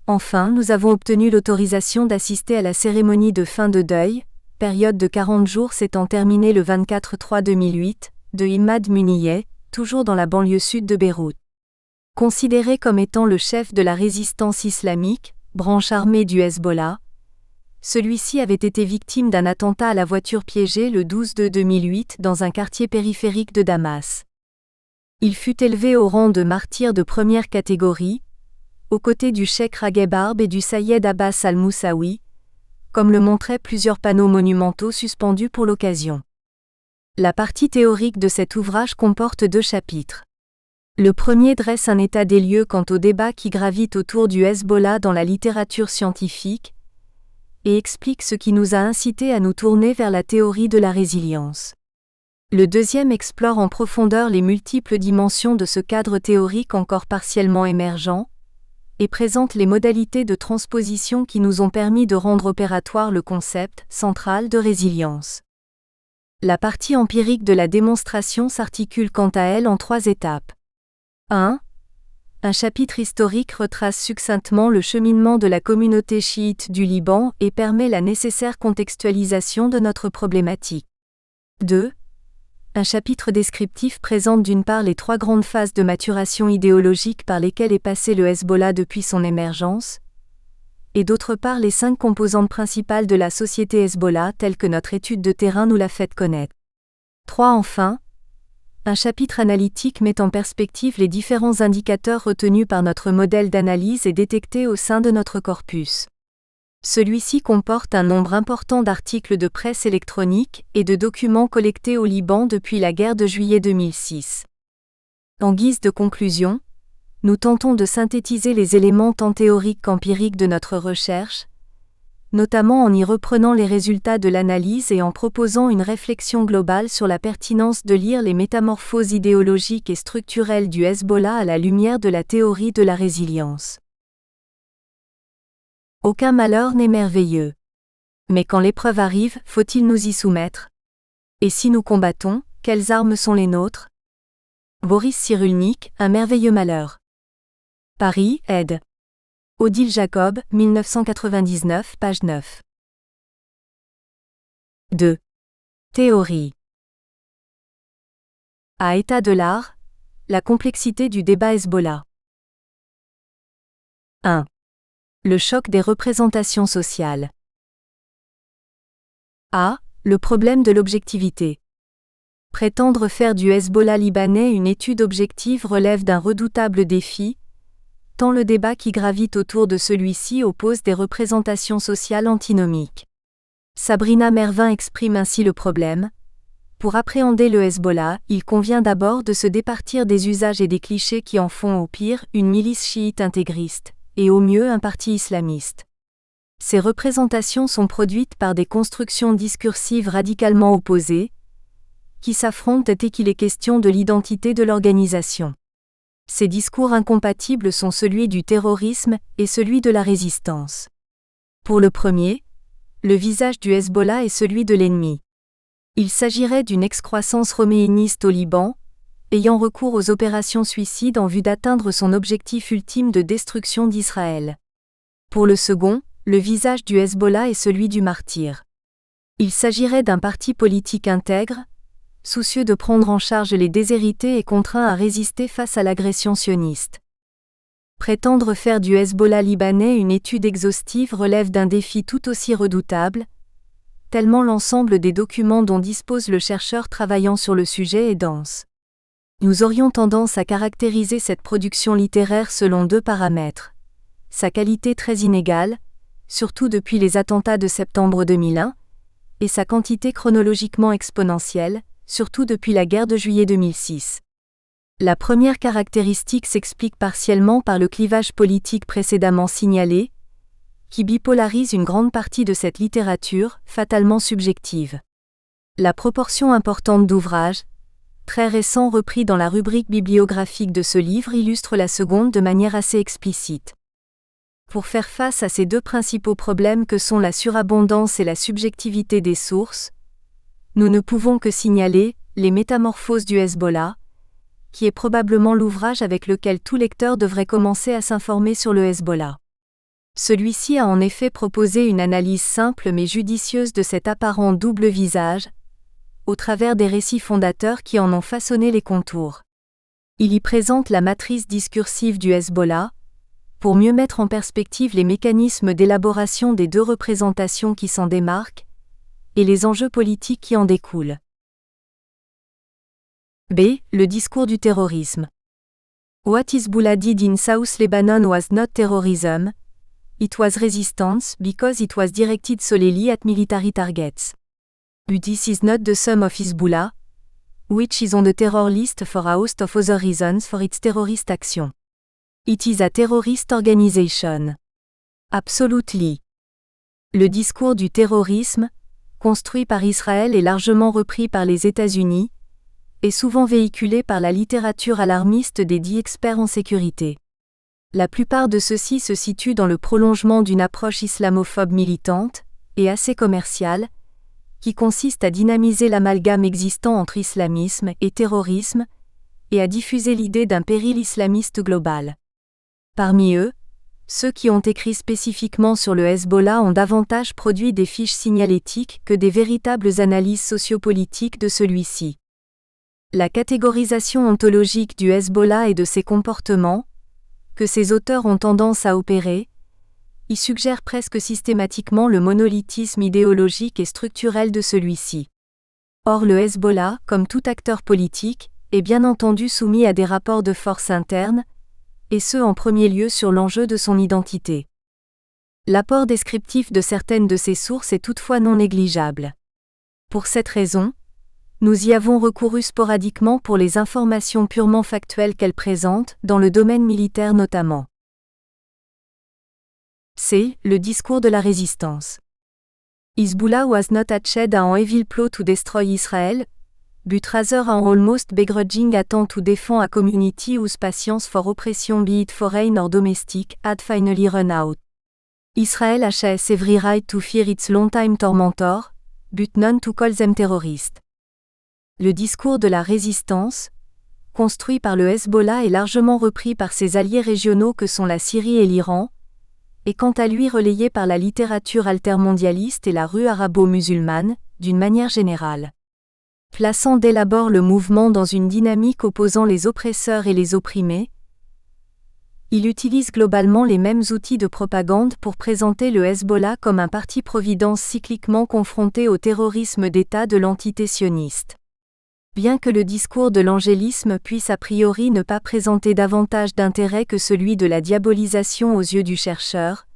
S1: Enfin, nous avons obtenu l'autorisation d'assister à la cérémonie de fin de deuil, période de 40 jours s'étant terminée le 24-3-2008, de Imad Muniyeh, toujours dans la banlieue sud de Beyrouth. Considéré comme étant le chef de la résistance islamique, branche armée du Hezbollah, celui-ci avait été victime d'un attentat à la voiture piégée le 12-2-2008 dans un quartier périphérique de Damas. Il fut élevé au rang de martyr de première catégorie, aux côtés du cheikh Ragheb Harb et du Sayed Abbas al-Moussaoui, comme le montraient plusieurs panneaux monumentaux suspendus pour l'occasion. La partie théorique de cet ouvrage comporte 2 chapitres. Le premier dresse un état des lieux quant au débat qui gravite autour du Hezbollah dans la littérature scientifique, et explique ce qui nous a incités à nous tourner vers la théorie de la résilience. Le deuxième explore en profondeur les multiples dimensions de ce cadre théorique encore partiellement émergent, et présente les modalités de transposition qui nous ont permis de rendre opératoire le concept central de résilience. La partie empirique de la démonstration s'articule quant à elle en 3 étapes. 1. Un chapitre historique retrace succinctement le cheminement de la communauté chiite du Liban et permet la nécessaire contextualisation de notre problématique. 2. Un chapitre descriptif présente d'une part les 3 grandes phases de maturation idéologique par lesquelles est passé le Hezbollah depuis son émergence, et d'autre part les 5 composantes principales de la société Hezbollah telles que notre étude de terrain nous l'a fait connaître. 3. Enfin, un chapitre analytique met en perspective les différents indicateurs retenus par notre modèle d'analyse et détectés au sein de notre corpus. Celui-ci comporte un nombre important d'articles de presse électronique et de documents collectés au Liban depuis la guerre de juillet 2006. En guise de conclusion, nous tentons de synthétiser les éléments tant théoriques qu'empiriques de notre recherche, notamment en y reprenant les résultats de l'analyse et en proposant une réflexion globale sur la pertinence de lire les métamorphoses idéologiques et structurelles du Hezbollah à la lumière de la théorie de la résilience. Aucun malheur n'est merveilleux. Mais quand l'épreuve arrive, faut-il nous y soumettre? Et si nous combattons, quelles armes sont les nôtres? Boris Cyrulnik, Un merveilleux malheur. Paris, ed. Odile Jacob, 1999, page 9. 2. Théorie. À état de l'art, la complexité du débat Hezbollah. 1. Le choc des représentations sociales. A. Le problème de l'objectivité. Prétendre faire du Hezbollah libanais une étude objective relève d'un redoutable défi, tant le débat qui gravite autour de celui-ci oppose des représentations sociales antinomiques. Sabrina Mervin exprime ainsi le problème. Pour appréhender le Hezbollah, il convient d'abord de se départir des usages et des clichés qui en font au pire une milice chiite intégriste, et au mieux un parti islamiste. Ces représentations sont produites par des constructions discursives radicalement opposées, qui s'affrontent dès qu'il est question de l'identité de l'organisation. Ces discours incompatibles sont celui du terrorisme et celui de la résistance. Pour le premier, le visage du Hezbollah est celui de l'ennemi. Il s'agirait d'une excroissance roméiniste au Liban, ayant recours aux opérations suicides en vue d'atteindre son objectif ultime de destruction d'Israël. Pour le second, le visage du Hezbollah est celui du martyr. Il s'agirait d'un parti politique intègre, soucieux de prendre en charge les déshérités et contraint à résister face à l'agression sioniste. Prétendre faire du Hezbollah libanais une étude exhaustive relève d'un défi tout aussi redoutable, tellement l'ensemble des documents dont dispose le chercheur travaillant sur le sujet est dense. Nous aurions tendance à caractériser cette production littéraire selon deux paramètres. Sa qualité très inégale, surtout depuis les attentats de septembre 2001, et sa quantité chronologiquement exponentielle, surtout depuis la guerre de juillet 2006. La première caractéristique s'explique partiellement par le clivage politique précédemment signalé, qui bipolarise une grande partie de cette littérature, fatalement subjective. La proportion importante d'ouvrages, très récents repris dans la rubrique bibliographique de ce livre illustre la seconde de manière assez explicite. Pour faire face à ces deux principaux problèmes que sont la surabondance et la subjectivité des sources, nous ne pouvons que signaler Les Métamorphoses du Hezbollah, qui est probablement l'ouvrage avec lequel tout lecteur devrait commencer à s'informer sur le Hezbollah. Celui-ci a en effet proposé une analyse simple mais judicieuse de cet apparent double visage, au travers des récits fondateurs qui en ont façonné les contours. Il y présente la matrice discursive du Hezbollah, pour mieux mettre en perspective les mécanismes d'élaboration des deux représentations qui s'en démarquent, et les enjeux politiques qui en découlent. B. Le discours du terrorisme. What Hezbollah did in South Lebanon was not terrorism. It was resistance because it was directed solely at military targets. But this is not the sum of Hezbollah, which is on the terror list for a host of other reasons for its terrorist action. It is a terrorist organization. Absolutely. Le discours du terrorisme, construit par Israël et largement repris par les États-Unis, est souvent véhiculé par la littérature alarmiste des dits experts en sécurité. La plupart de ceux-ci se situent dans le prolongement d'une approche islamophobe militante, et assez commerciale, qui consiste à dynamiser l'amalgame existant entre islamisme et terrorisme, et à diffuser l'idée d'un péril islamiste global. Parmi eux, ceux qui ont écrit spécifiquement sur le Hezbollah ont davantage produit des fiches signalétiques que des véritables analyses sociopolitiques de celui-ci. La catégorisation ontologique du Hezbollah et de ses comportements, que ces auteurs ont tendance à opérer, y suggère presque systématiquement le monolithisme idéologique et structurel de celui-ci. Or le Hezbollah, comme tout acteur politique, est bien entendu soumis à des rapports de force internes, et ce en premier lieu sur l'enjeu de son identité. L'apport descriptif de certaines de ces sources est toutefois non négligeable. Pour cette raison, nous y avons recouru sporadiquement pour les informations purement factuelles qu'elles présentent, dans le domaine militaire notamment. C. Le discours de la résistance. Hezbollah was not hatched an evil plot to destroy Israel, but rather an almost begrudging attempt to defend a community whose patience for oppression, be it foreign or domestic, had finally run out. Israel has every right to fear its longtime tormentor, but none to call them terrorists. Le discours de la résistance, construit par le Hezbollah et largement repris par ses alliés régionaux que sont la Syrie et l'Iran, est quant à lui relayé par la littérature altermondialiste et la rue arabo-musulmane, d'une manière générale. Plaçant dès l'abord le mouvement dans une dynamique opposant les oppresseurs et les opprimés, il utilise globalement les mêmes outils de propagande pour présenter le Hezbollah comme un parti-providence cycliquement confronté au terrorisme d'État de l'entité sioniste. Bien que le discours de l'angélisme puisse a priori ne pas présenter davantage d'intérêt que celui de la diabolisation aux yeux du chercheur,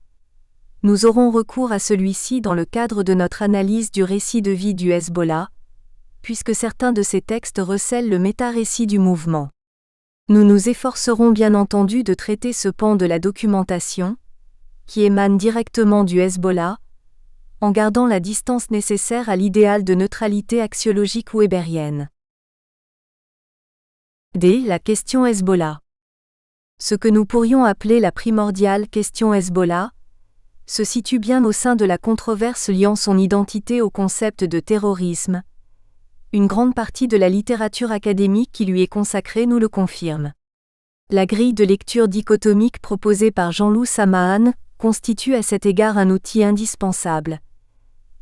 S1: nous aurons recours à celui-ci dans le cadre de notre analyse du récit de vie du Hezbollah, puisque certains de ces textes recèlent le méta-récit du mouvement. Nous nous efforcerons bien entendu de traiter ce pan de la documentation, qui émane directement du Hezbollah, en gardant la distance nécessaire à l'idéal de neutralité axiologique weberienne. D. La question Hezbollah. Ce que nous pourrions appeler la primordiale question Hezbollah se situe bien au sein de la controverse liant son identité au concept de terrorisme. Une grande partie de la littérature académique qui lui est consacrée nous le confirme. La grille de lecture dichotomique proposée par Jean-Loup Samahan constitue à cet égard un outil indispensable.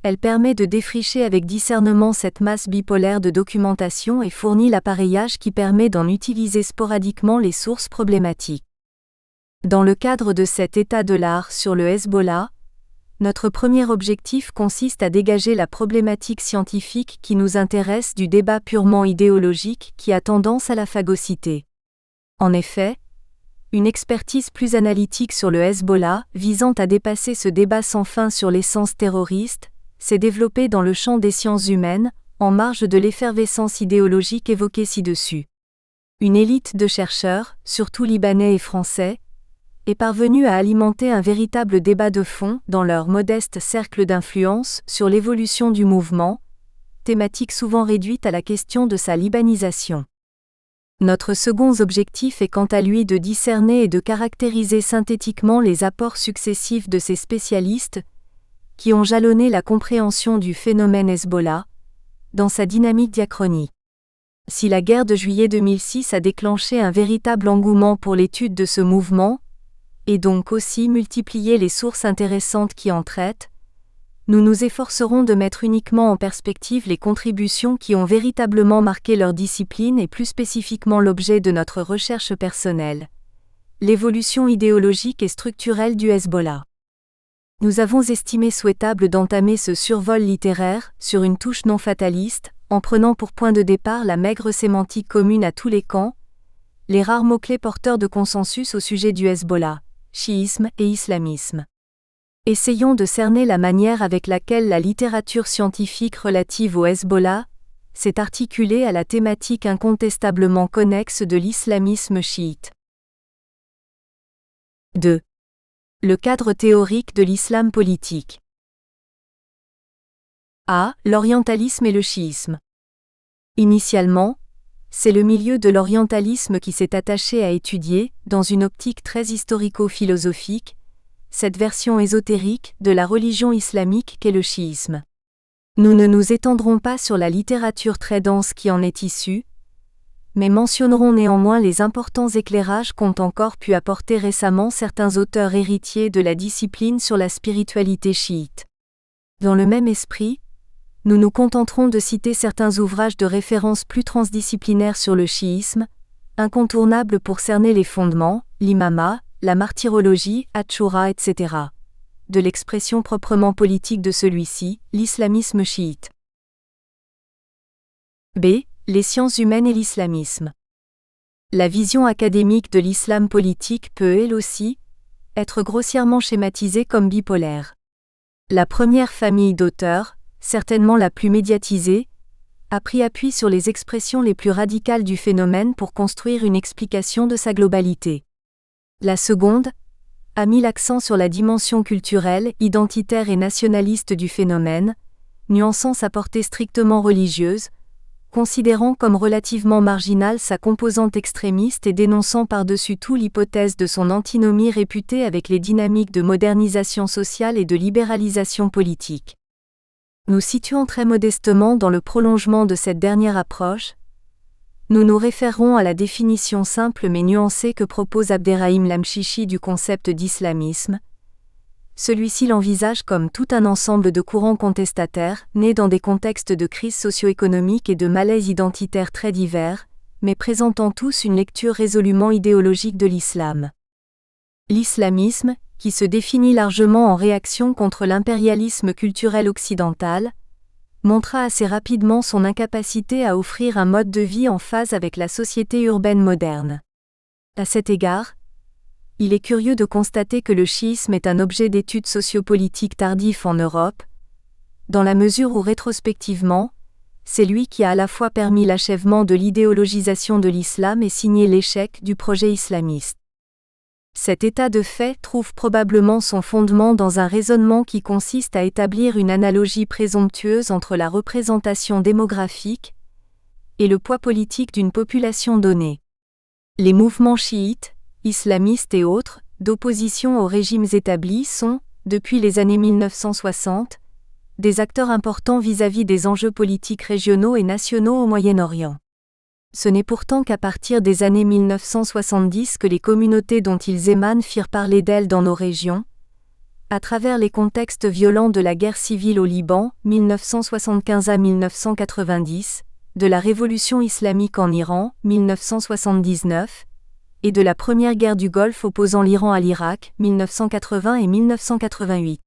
S1: Elle permet de défricher avec discernement cette masse bipolaire de documentation et fournit l'appareillage qui permet d'en utiliser sporadiquement les sources problématiques. Dans le cadre de cet état de l'art sur le Hezbollah, notre premier objectif consiste à dégager la problématique scientifique qui nous intéresse du débat purement idéologique qui a tendance à la phagocité. En effet, une expertise plus analytique sur le Hezbollah, visant à dépasser ce débat sans fin sur l'essence terroriste, s'est développée dans le champ des sciences humaines, en marge de l'effervescence idéologique évoquée ci-dessus. Une élite de chercheurs, surtout libanais et français, est parvenue à alimenter un véritable débat de fond dans leur modeste cercle d'influence sur l'évolution du mouvement, thématique souvent réduite à la question de sa libanisation. Notre second objectif est quant à lui de discerner et de caractériser synthétiquement les apports successifs de ces spécialistes qui ont jalonné la compréhension du phénomène Hezbollah dans sa dynamique diachronique. Si la guerre de juillet 2006 a déclenché un véritable engouement pour l'étude de ce mouvement, et donc aussi multiplié les sources intéressantes qui en traitent, nous nous efforcerons de mettre uniquement en perspective les contributions qui ont véritablement marqué leur discipline et plus spécifiquement l'objet de notre recherche personnelle, l'évolution idéologique et structurelle du Hezbollah. Nous avons estimé souhaitable d'entamer ce survol littéraire, sur une touche non fataliste, en prenant pour point de départ la maigre sémantique commune à tous les camps, les rares mots-clés porteurs de consensus au sujet du Hezbollah, chiisme et islamisme. Essayons de cerner la manière avec laquelle la littérature scientifique relative au Hezbollah s'est articulée à la thématique incontestablement connexe de l'islamisme chiite. 2. Le cadre théorique de l'islam politique. A. L'orientalisme et le chiisme. Initialement, c'est le milieu de l'orientalisme qui s'est attaché à étudier, dans une optique très historico-philosophique, cette version ésotérique de la religion islamique qu'est le chiisme. Nous ne nous étendrons pas sur la littérature très dense qui en est issue, mais mentionnerons néanmoins les importants éclairages qu'ont encore pu apporter récemment certains auteurs héritiers de la discipline sur la spiritualité chiite. Dans le même esprit, nous nous contenterons de citer certains ouvrages de référence plus transdisciplinaires sur le chiisme, incontournables pour cerner les fondements, l'imama, la martyrologie, Ashura, etc. de l'expression proprement politique de celui-ci, l'islamisme chiite. B. Les sciences humaines et l'islamisme. La vision académique de l'islam politique peut, elle aussi, être grossièrement schématisée comme bipolaire. La première famille d'auteurs, certainement la plus médiatisée, a pris appui sur les expressions les plus radicales du phénomène pour construire une explication de sa globalité. La seconde, a mis l'accent sur la dimension culturelle, identitaire et nationaliste du phénomène, nuançant sa portée strictement religieuse, considérant comme relativement marginale sa composante extrémiste et dénonçant par-dessus tout l'hypothèse de son antinomie réputée avec les dynamiques de modernisation sociale et de libéralisation politique. Nous situons très modestement dans le prolongement de cette dernière approche. Nous nous référons à la définition simple mais nuancée que propose Abderrahim Lamchichi du concept d'islamisme. Celui-ci l'envisage comme tout un ensemble de courants contestataires, nés dans des contextes de crise socio-économique et de malaise identitaire très divers, mais présentant tous une lecture résolument idéologique de l'islam. L'islamisme, qui se définit largement en réaction contre l'impérialisme culturel occidental, montra assez rapidement son incapacité à offrir un mode de vie en phase avec la société urbaine moderne. À cet égard, il est curieux de constater que le chiisme est un objet d'étude sociopolitique tardif en Europe, dans la mesure où rétrospectivement, c'est lui qui a à la fois permis l'achèvement de l'idéologisation de l'islam et signé l'échec du projet islamiste. Cet état de fait trouve probablement son fondement dans un raisonnement qui consiste à établir une analogie présomptueuse entre la représentation démographique et le poids politique d'une population donnée. Les mouvements chiites, islamistes et autres, d'opposition aux régimes établis sont, depuis les années 1960, des acteurs importants vis-à-vis des enjeux politiques régionaux et nationaux au Moyen-Orient. Ce n'est pourtant qu'à partir des années 1970 que les communautés dont ils émanent firent parler d'elles dans nos régions, à travers les contextes violents de la guerre civile au Liban, 1975 à 1990, de la révolution islamique en Iran, 1979, et de la première guerre du Golfe opposant l'Iran à l'Irak, 1980 et 1988.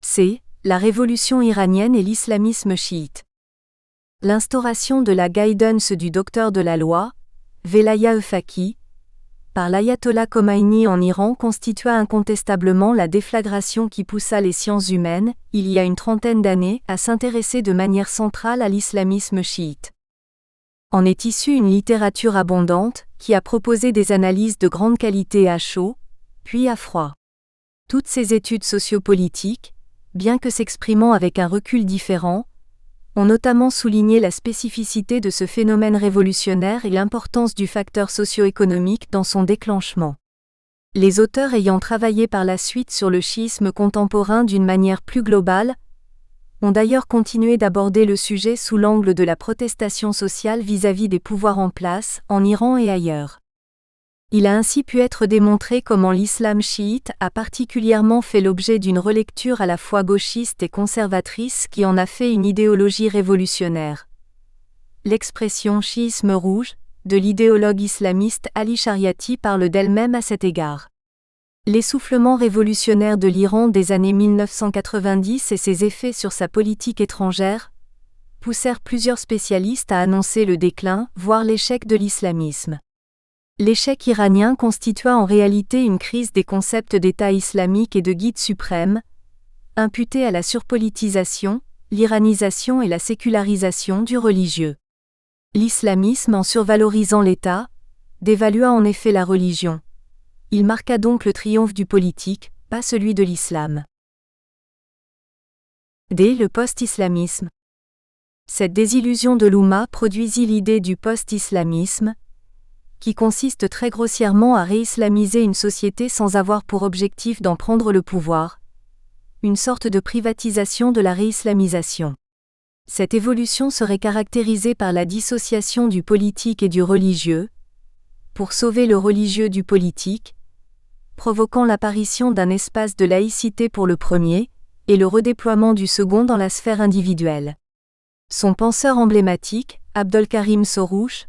S1: C. La révolution iranienne et l'islamisme chiite. L'instauration de la guidance du docteur de la loi, Velaya Faqih, par l'ayatollah Khomeini en Iran constitua incontestablement la déflagration qui poussa les sciences humaines, il y a une trentaine d'années, à s'intéresser de manière centrale à l'islamisme chiite. En est issue une littérature abondante, qui a proposé des analyses de grande qualité à chaud, puis à froid. Toutes ces études sociopolitiques, bien que s'exprimant avec un recul différent, ont notamment souligné la spécificité de ce phénomène révolutionnaire et l'importance du facteur socio-économique dans son déclenchement. Les auteurs ayant travaillé par la suite sur le chiisme contemporain d'une manière plus globale, ont d'ailleurs continué d'aborder le sujet sous l'angle de la protestation sociale vis-à-vis des pouvoirs en place, en Iran et ailleurs. Il a ainsi pu être démontré comment l'islam chiite a particulièrement fait l'objet d'une relecture à la fois gauchiste et conservatrice qui en a fait une idéologie révolutionnaire. L'expression « chiisme rouge » de l'idéologue islamiste Ali Shariati parle d'elle-même à cet égard. L'essoufflement révolutionnaire de l'Iran des années 1990 et ses effets sur sa politique étrangère poussèrent plusieurs spécialistes à annoncer le déclin, voire l'échec de l'islamisme. L'échec iranien constitua en réalité une crise des concepts d'État islamique et de guide suprême, imputée à la surpolitisation, l'iranisation et la sécularisation du religieux. L'islamisme, en survalorisant l'État, dévalua en effet la religion. Il marqua donc le triomphe du politique, pas celui de l'islam. D. Le post-islamisme. Cette désillusion de l'Oumma produisit l'idée du post-islamisme, qui consiste très grossièrement à réislamiser une société sans avoir pour objectif d'en prendre le pouvoir, une sorte de privatisation de la réislamisation. Cette évolution serait caractérisée par la dissociation du politique et du religieux, pour sauver le religieux du politique, provoquant l'apparition d'un espace de laïcité pour le premier, et le redéploiement du second dans la sphère individuelle. Son penseur emblématique, Abdolkarim Soroush,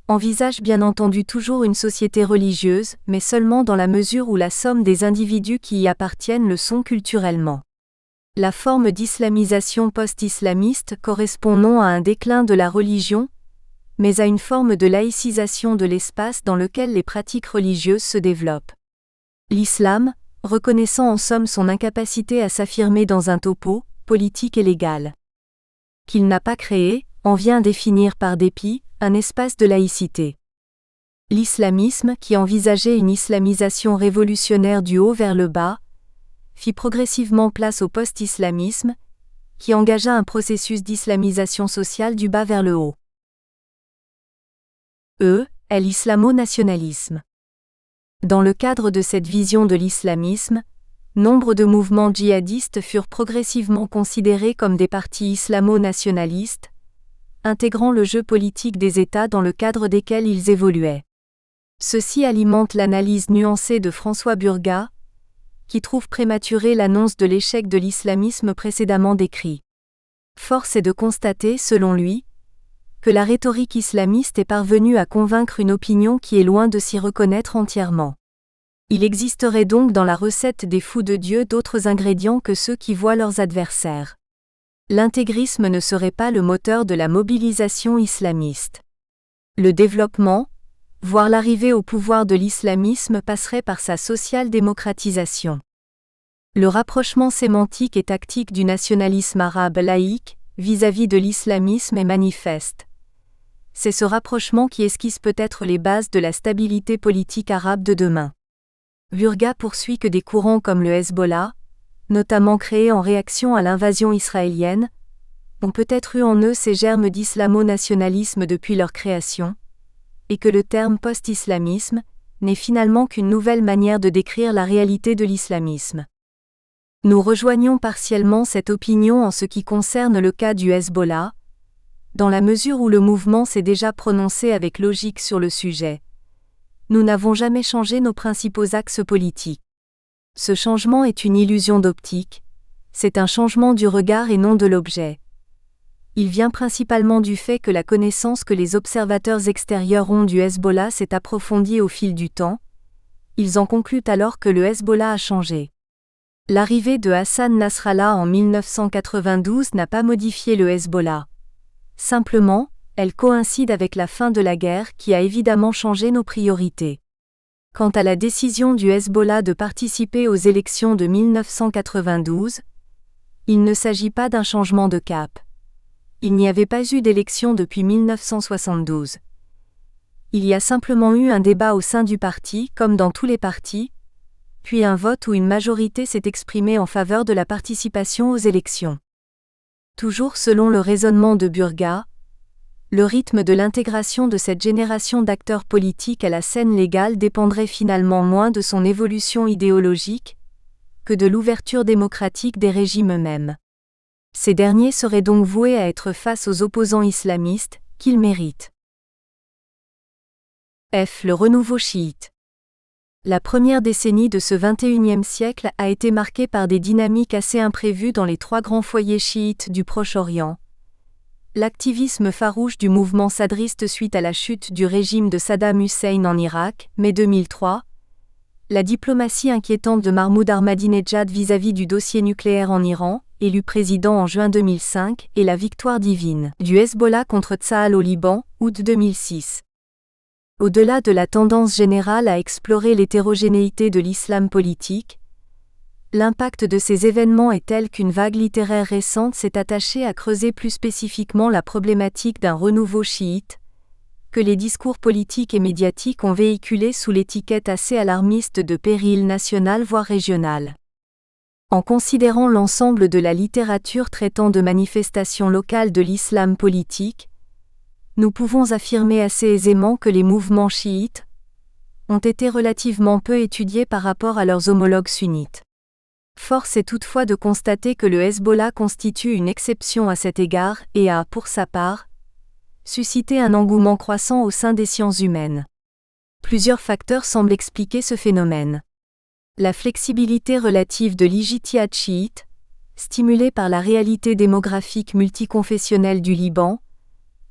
S1: envisage bien entendu toujours une société religieuse, mais seulement dans la mesure où la somme des individus qui y appartiennent le sont culturellement. La forme d'islamisation post-islamiste correspond non à un déclin de la religion, mais à une forme de laïcisation de l'espace dans lequel les pratiques religieuses se développent. L'islam, reconnaissant en somme son incapacité à s'affirmer dans un topo, politique et légal, qu'il n'a pas créé, en vient définir par dépit, un espace de laïcité. L'islamisme, qui envisageait une islamisation révolutionnaire du haut vers le bas, fit progressivement place au post-islamisme, qui engagea un processus d'islamisation sociale du bas vers le haut. Est l'islamo-nationalisme. Dans le cadre de cette vision de l'islamisme, nombre de mouvements djihadistes furent progressivement considérés comme des partis islamo-nationalistes, intégrant le jeu politique des États dans le cadre desquels ils évoluaient. Ceci alimente l'analyse nuancée de François Burgat, qui trouve prématurée l'annonce de l'échec de l'islamisme précédemment décrit. Force est de constater, selon lui, que la rhétorique islamiste est parvenue à convaincre une opinion qui est loin de s'y reconnaître entièrement. Il existerait donc dans la recette des fous de Dieu d'autres ingrédients que ceux qui voient leurs adversaires. L'intégrisme ne serait pas le moteur de la mobilisation islamiste. Le développement, voire l'arrivée au pouvoir de l'islamisme passerait par sa social-démocratisation. Le rapprochement sémantique et tactique du nationalisme arabe laïque vis-à-vis de l'islamisme est manifeste. C'est ce rapprochement qui esquisse peut-être les bases de la stabilité politique arabe de demain. Burgat poursuit que des courants comme le Hezbollah, notamment créés en réaction à l'invasion israélienne, ont peut-être eu en eux ces germes d'islamo-nationalisme depuis leur création, et que le terme post-islamisme n'est finalement qu'une nouvelle manière de décrire la réalité de l'islamisme. Nous rejoignons partiellement cette opinion en ce qui concerne le cas du Hezbollah, dans la mesure où le mouvement s'est déjà prononcé avec logique sur le sujet. Nous n'avons jamais changé nos principaux axes politiques. Ce changement est une illusion d'optique, c'est un changement du regard et non de l'objet. Il vient principalement du fait que la connaissance que les observateurs extérieurs ont du Hezbollah s'est approfondie au fil du temps. Ils en concluent alors que le Hezbollah a changé. L'arrivée de Hassan Nasrallah en 1992 n'a pas modifié le Hezbollah. Simplement, elle coïncide avec la fin de la guerre qui a évidemment changé nos priorités. Quant à la décision du Hezbollah de participer aux élections de 1992, il ne s'agit pas d'un changement de cap. Il n'y avait pas eu d'élection depuis 1972. Il y a simplement eu un débat au sein du parti, comme dans tous les partis, puis un vote où une majorité s'est exprimée en faveur de la participation aux élections. Toujours selon le raisonnement de Burgat, le rythme de l'intégration de cette génération d'acteurs politiques à la scène légale dépendrait finalement moins de son évolution idéologique que de l'ouverture démocratique des régimes eux-mêmes. Ces derniers seraient donc voués à être face aux opposants islamistes, qu'ils méritent. Le renouveau chiite. La première décennie de ce XXIe siècle a été marquée par des dynamiques assez imprévues dans les trois grands foyers chiites du Proche-Orient. L'activisme farouche du mouvement sadriste suite à la chute du régime de Saddam Hussein en Irak, mai 2003, la diplomatie inquiétante de Mahmoud Ahmadinejad vis-à-vis du dossier nucléaire en Iran, élu président en juin 2005, et la victoire divine du Hezbollah contre Tsahal au Liban, août 2006. Au-delà de la tendance générale à explorer l'hétérogénéité de l'islam politique, l'impact de ces événements est tel qu'une vague littéraire récente s'est attachée à creuser plus spécifiquement la problématique d'un renouveau chiite, que les discours politiques et médiatiques ont véhiculé sous l'étiquette assez alarmiste de péril national voire régional. En considérant l'ensemble de la littérature traitant de manifestations locales de l'islam politique, nous pouvons affirmer assez aisément que les mouvements chiites ont été relativement peu étudiés par rapport à leurs homologues sunnites. Force est toutefois de constater que le Hezbollah constitue une exception à cet égard et a, pour sa part, suscité un engouement croissant au sein des sciences humaines. Plusieurs facteurs semblent expliquer ce phénomène. La flexibilité relative de l'ijtihad chiite, stimulée par la réalité démographique multiconfessionnelle du Liban,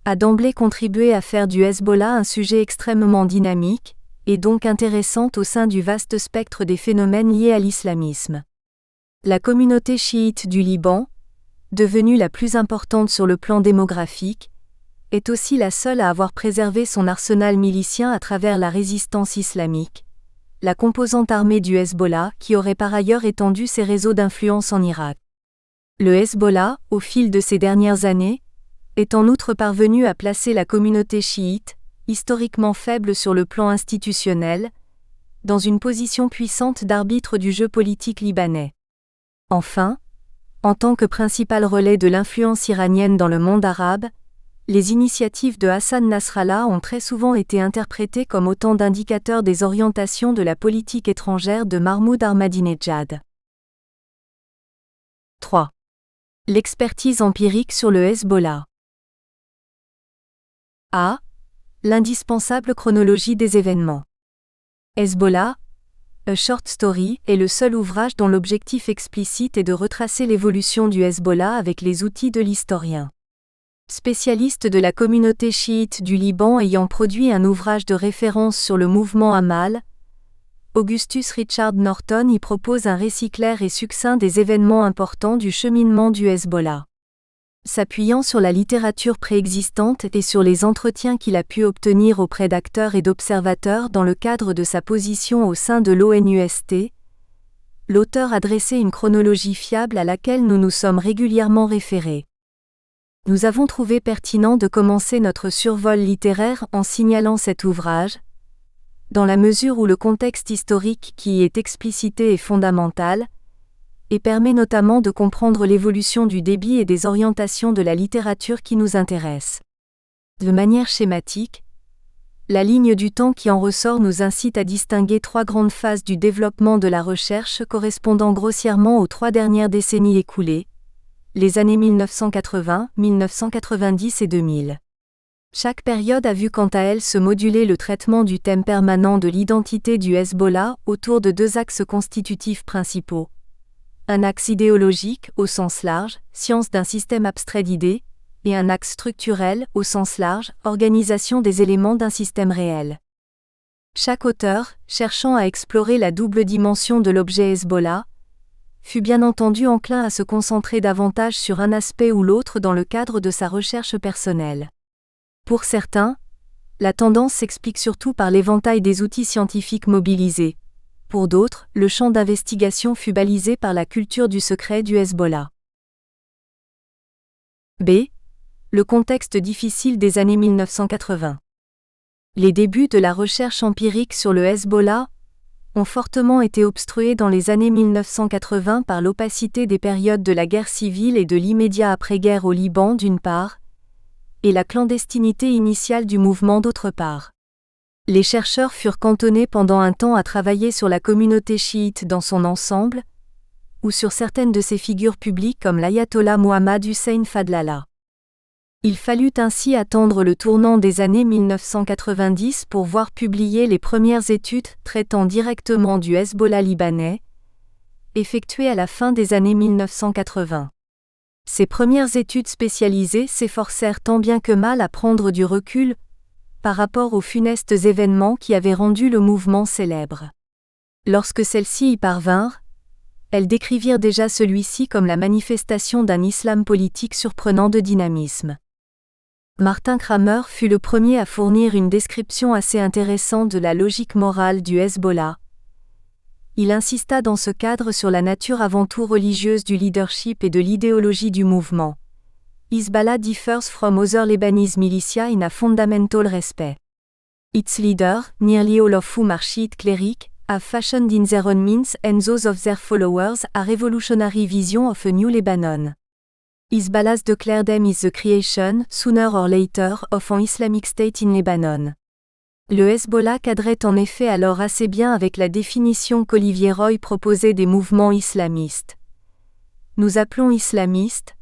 S1: a d'emblée contribué à faire du Hezbollah un sujet extrêmement dynamique, et donc intéressant au sein du vaste spectre des phénomènes liés à l'islamisme. La communauté chiite du Liban, devenue la plus importante sur le plan démographique, est aussi la seule à avoir préservé son arsenal milicien à travers la résistance islamique, la composante armée du Hezbollah qui aurait par ailleurs étendu ses réseaux d'influence en Irak. Le Hezbollah, au fil de ces dernières années, est en outre parvenu à placer la communauté chiite historiquement faible sur le plan institutionnel, dans une position puissante d'arbitre du jeu politique libanais. Enfin, en tant que principal relais de l'influence iranienne dans le monde arabe, les initiatives de Hassan Nasrallah ont très souvent été interprétées comme autant d'indicateurs des orientations de la politique étrangère de Mahmoud Ahmadinejad. 3. L'expertise empirique sur le Hezbollah. A. L'indispensable chronologie des événements. Hezbollah, A Short Story, est le seul ouvrage dont l'objectif explicite est de retracer l'évolution du Hezbollah avec les outils de l'historien. Spécialiste de la communauté chiite du Liban ayant produit un ouvrage de référence sur le mouvement Amal, Augustus Richard Norton y propose un récit clair et succinct des événements importants du cheminement du Hezbollah. S'appuyant sur la littérature préexistante et sur les entretiens qu'il a pu obtenir auprès d'acteurs et d'observateurs dans le cadre de sa position au sein de l'ONUST, l'auteur a dressé une chronologie fiable à laquelle nous nous sommes régulièrement référés. Nous avons trouvé pertinent de commencer notre survol littéraire en signalant cet ouvrage, dans la mesure où le contexte historique qui y est explicité est fondamental, et permet notamment de comprendre l'évolution du débit et des orientations de la littérature qui nous intéresse. De manière schématique, la ligne du temps qui en ressort nous incite à distinguer trois grandes phases du développement de la recherche correspondant grossièrement aux 3 dernières décennies écoulées, les années 1980, 1990 et 2000. Chaque période a vu quant à elle se moduler le traitement du thème permanent de l'identité du Hezbollah autour de 2 axes constitutifs principaux. Un axe idéologique, au sens large, science d'un système abstrait d'idées, et un axe structurel, au sens large, organisation des éléments d'un système réel. Chaque auteur, cherchant à explorer la double dimension de l'objet Hezbollah, fut bien entendu enclin à se concentrer davantage sur un aspect ou l'autre dans le cadre de sa recherche personnelle. Pour certains, la tendance s'explique surtout par l'éventail des outils scientifiques mobilisés. Pour d'autres, le champ d'investigation fut balisé par la culture du secret du Hezbollah. B. Le contexte difficile des années 1980. Les débuts de la recherche empirique sur le Hezbollah ont fortement été obstrués dans les années 1980 par l'opacité des périodes de la guerre civile et de l'immédiat après-guerre au Liban d'une part, et la clandestinité initiale du mouvement d'autre part. Les chercheurs furent cantonnés pendant un temps à travailler sur la communauté chiite dans son ensemble, ou sur certaines de ses figures publiques comme l'ayatollah Mohammad Hussein Fadlallah. Il fallut ainsi attendre le tournant des années 1990 pour voir publier les premières études traitant directement du Hezbollah libanais, effectuées à la fin des années 1980. Ces premières études spécialisées s'efforcèrent tant bien que mal à prendre du recul par rapport aux funestes événements qui avaient rendu le mouvement célèbre. Lorsque celles-ci y parvinrent, elles décrivirent déjà celui-ci comme la manifestation d'un islam politique surprenant de dynamisme. Martin Kramer fut le premier à fournir une description assez intéressante de la logique morale du Hezbollah. Il insista dans ce cadre sur la nature avant tout religieuse du leadership et de l'idéologie du mouvement. Hezbollah differs from other Lebanese militia in a fundamental respect. Its leader, nearly all of whom are Shiite cleric, have fashioned in their own means and those of their followers a revolutionary vision of a new Lebanon. Hezbollah's declared aim is the creation, sooner or later, of an Islamic State in Lebanon. Le Hezbollah cadrait en effet alors assez bien avec la définition qu'Olivier Roy proposait des mouvements islamistes. Nous appelons islamistes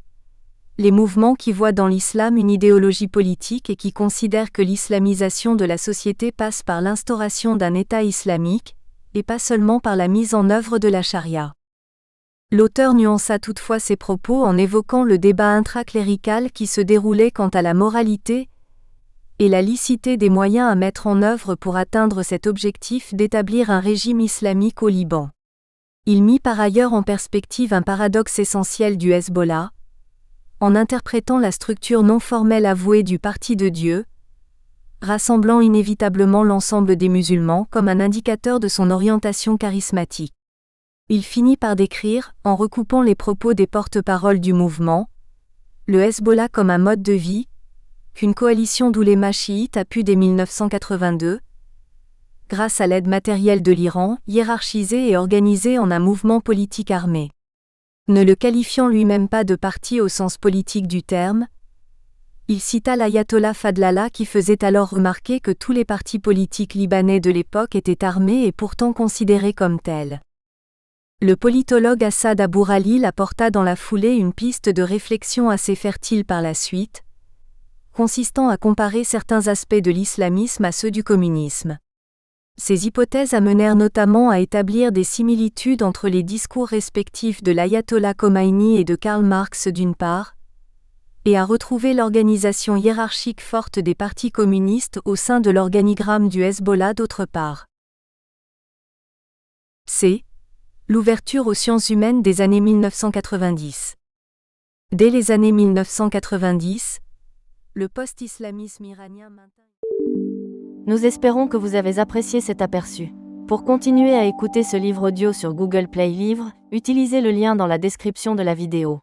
S1: les mouvements qui voient dans l'islam une idéologie politique et qui considèrent que l'islamisation de la société passe par l'instauration d'un État islamique, et pas seulement par la mise en œuvre de la charia. L'auteur nuança toutefois ses propos en évoquant le débat intraclérical qui se déroulait quant à la moralité et la licité des moyens à mettre en œuvre pour atteindre cet objectif d'établir un régime islamique au Liban. Il mit par ailleurs en perspective un paradoxe essentiel du Hezbollah, en interprétant la structure non formelle avouée du Parti de Dieu, rassemblant inévitablement l'ensemble des musulmans comme un indicateur de son orientation charismatique. Il finit par décrire, en recoupant les propos des porte-paroles du mouvement, le Hezbollah comme un mode de vie, qu'une coalition d'oulémas chiites a pu dès 1982, grâce à l'aide matérielle de l'Iran, hiérarchiser et organiser en un mouvement politique armé. Ne le qualifiant lui-même pas de parti au sens politique du terme, il cita l'ayatollah Fadlallah qui faisait alors remarquer que tous les partis politiques libanais de l'époque étaient armés et pourtant considérés comme tels. Le politologue Assad Abouralil apporta dans la foulée une piste de réflexion assez fertile par la suite, consistant à comparer certains aspects de l'islamisme à ceux du communisme. Ces hypothèses amenèrent notamment à établir des similitudes entre les discours respectifs de l'ayatollah Khomeini et de Karl Marx d'une part, et à retrouver l'organisation hiérarchique forte des partis communistes au sein de l'organigramme du Hezbollah d'autre part. C. L'ouverture aux sciences humaines des années 1990. Dès les années 1990, le post-islamisme iranien maintint...
S2: Nous espérons que vous avez apprécié cet aperçu. Pour continuer à écouter ce livre audio sur Google Play Livres, utilisez le lien dans la description de la vidéo.